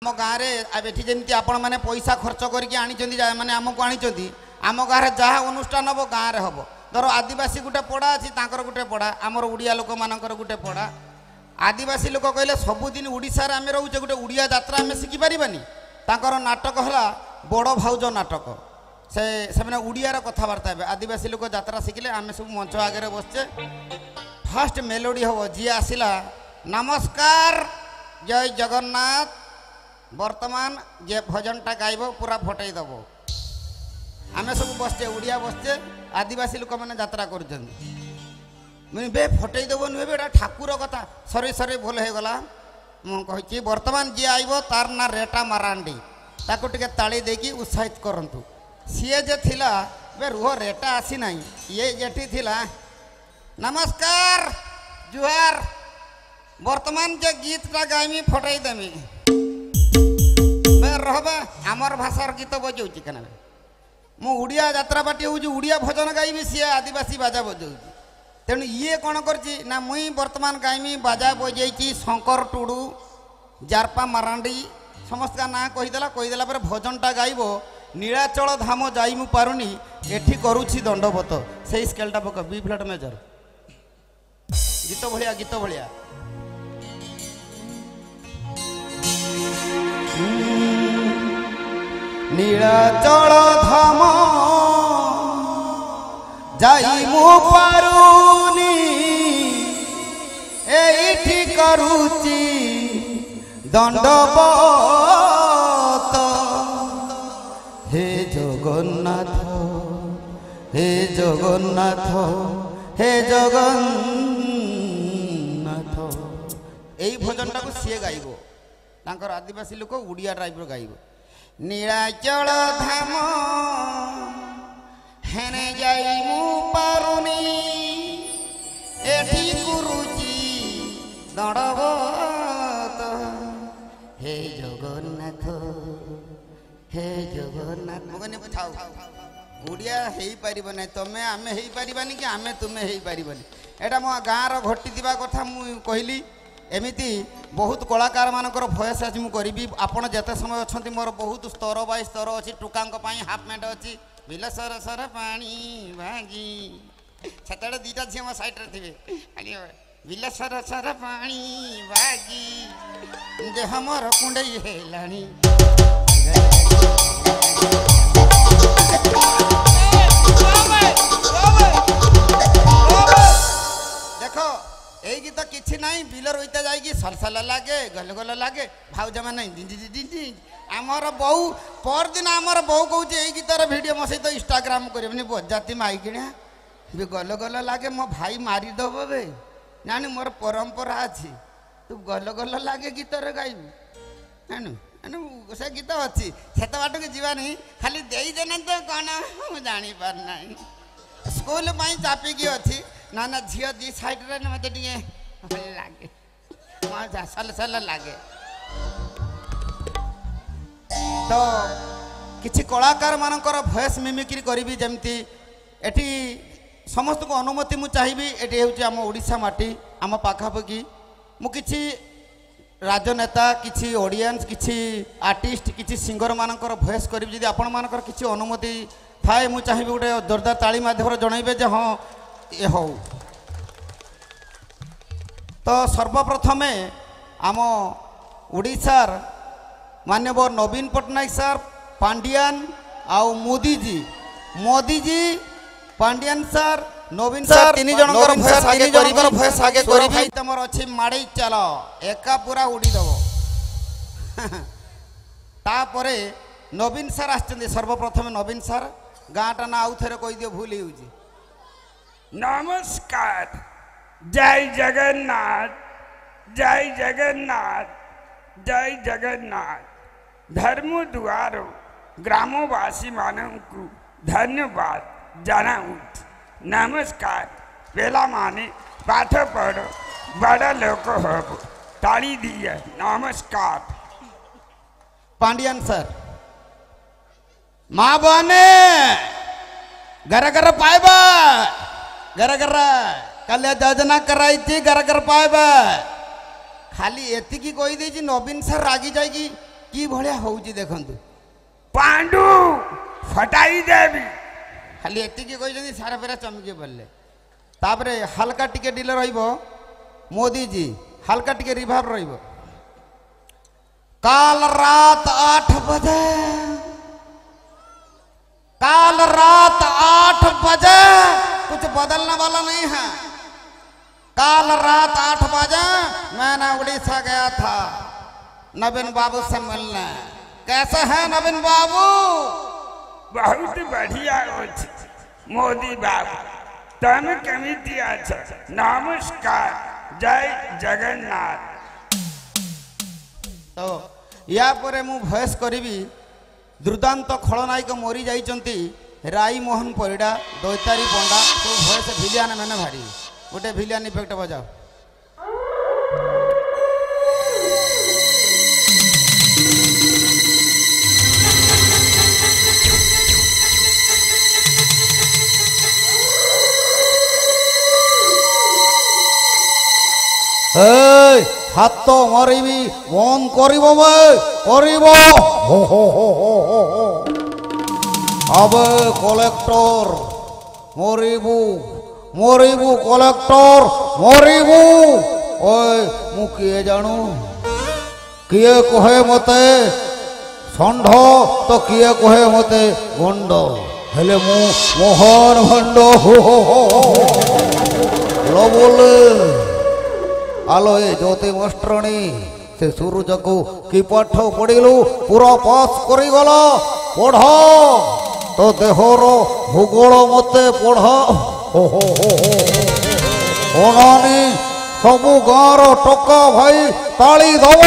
आम गाँव में जमी आपण मैंने पैसा खर्च करके मैंने आमको आनी आम गाँव में जहाँ अनुष्ठान हम गाँव में हम धर आदिवासी गोटे पड़ा अच्छी गोटे पड़ा आमर उड़िया लोक मानकर गोटे पड़ा आदिवासी लोक कहले सबुदिन ओडिशा रे आमे रोचे गोटे उड़िया यात्रा आमे शिखि पारिबानी तांकर नाटक हला बड़ भाउज नाटक से मैंने उड़ियार कथबार्ता हे आदिवासी लोक यात्रा शिखिले आमे सब मंच आगे बसचे फास्ट मेलोडी हम जी आसला नमस्कार जय जगन्नाथ वर्तमान जे भजनटा गायब पूरा फटई दब आमे सब बसचे उड़िया बसचे आदिवासी लोक मैंने यात्रा कर मुझे बे फटई देव नुहे बेटा ठाकुर कथा सरी सरी भूल हो गला मुझे बर्तमान जी आइब तार ना रेटा मारांडी ताको टिके ताली देकी उत्साहित करंतु सीए जे थिला बे रुह रेटा आसी ना ये जेठी थिला नमस्कार जुहार वर्तमान जे गीतटा गायमी फटई देमी बे रहबे आमर भाषार गीत बजाउची कना मु उड़िया यात्रा पार्टी हूँ उड़िया भजन गाइबी सी आदिवासी बाजा बजाउची तेणु ये कौन कर मुई बर्तमान गायमी बाजा बजे शंकर टुडू जारपा मारांडी समस्त का ना कहीदेला पर भजनटा गाइब नीलाचल धाम जाई मु पारुनी एठी करुछि दंडवत से स्केलटा पक बी फ्लैट मेजर गीत भलिया नीलाचल धाम जाई मु पारुनी एठी करुची दंडवत हे जगन्नाथ हे जगन्नाथ हे जगन्नाथ एई भजनटा को सीए गाइब तांकर आदिवासी लोक उड़िया टाइप गाइब नीलाचल धाम हेने जाई मु पारुनी एठी गुरुजी दंडवत हे जगन्नाथ मगने थाउ उड़िया हेई पारिबो नै तमे आमे हेई पारिबानी कि आमे तुमे हेई पारिबानी एटा मो गाँव रो घटी दिबा कथा मु कहली एमिति बहुत कलाकार मानकर भयस आज मु करिबी आपण जते समय अछंती मोर बहुत स्तर बाय स्तर अछि टुकांक पई हाफ मेट अछि बिल सर सर पानी भागी छतड़े दीटा झी मो साइड रे थिबे बिल सर सर पानी भागी देह मोर कुंडई हेलानी देखो यही गीत किसी ना बिल रोईता जाएगी सलसल लगे गल गल लगे भाउज मैंने आमर बहु पर दिन आमर बहु कौच यही गीतर भिड मो सहित इंस्टाग्राम कर बजाती माइकिणिया भी गल गल लगे मो भाई मारिदेव बे जानी मोर परंपरा अच्छी तू गल गल लगे गीतर गायबू जानु से गीत अच्छी से बाट के जीवानी खाली देदेने तो कौन मुझे जापारना स्कूल चापिकी अच्छी ना ना झील दी साइड रे मत लगे मजा सल सल लगे तो किसी कलाकार मानकर भयस मिमिक्री करी जमती एटी समस्त को अनुमति मु चाहिए एटी हूँ आम ओडिशा माटी आम पाखापाखि मु किसी राजनेता किसी ऑडियंस किसी आर्टिस्ट किसी सिंगर मानकर भयस करी जदि आपण मानकर किसी अनुमति थाए मु चाहिए गोटे जोरदार ताली माध्यम जनइबे जे हाँ ये हो तो सर्वप्रथमे आम ओडिशार माननीय नवीन पट्टनायक सर पांडियान आउ मोदीजी पांडियान सर नवीन सर तीन जनकर भयस आगे करी तमर अच्छी माड़ी चल एका पूरा उड़ी दब तापरे नवीन सर आछंती सर्वप्रथमे नवीन सर गाँटा ना आउ थे कही दियो भूल हो नमस्कार जय जगन्नाथ जय जगन्नाथ जय जगन्नाथ धर्म द्वार ग्रामवासी मानू धन्यवाद जनाऊँ नमस्कार पेला माने पाठ पढ़ बड़ा लोक हो ताली दिए नमस्कार पांडियन सर माँ बने घर घर पाइबा घर घर कल योजना कराई घर घर पाइबा खाली एति कही नवीन सर रागी जाएगी କି ଭଳିଆ ହଉଛି ଦେଖନ୍ତୁ। पांडु फटाई देवी खाली एतिकी କହିଛନ୍ତି ସାରା ଫେରା ଚମକି ପଡ଼ିଲେ। ତାପରେ ହାଲକା ଟିକେ ଡିଲେ ରହିବ मोदी जी, हल्का टिके रिभाइव रहिब। काल रात 8 बजे, काल रात 8 बजे कुछ बदलने वाला नहीं है। काल रात 8 बजे मैंने उड़ीसा गया था नवीन बाबू से मिलने। कैसे हैं नवीन बाबू? बहुत बढ़िया अछि मोदी बाबू, तुम केमिति अछ? नमस्कार, जय जगन्नाथ। तो या परे मु भयस करिबी दुर्दांत खलनायक मरी जाइचंती राई मोहन परिडा, दैतारी पंडा, तो भयस भिलियन मैंने भारी गोटे भिलियन इफेक्ट बजाओ। हाथ तो मारिबी मन करिबो बे करिबो हो हो हो हो हो। अब कलेक्टर मरिबू मरिबू कलेक्टर मरिबू। ओए मु किए जानू किए कहे मते षंढ तो किए कहे मते गंड हेले मु मोहन भंड हो हो हो लो बोले। आलो ए ज्योति मास्टरणी से सूरज को कि पाठ पढ़िलु पूरा पास करी गला पढ़ तो देहर भूगोल मते पढ़ हो हो हो अनानी सबु गाँव टका भाई ताली दब।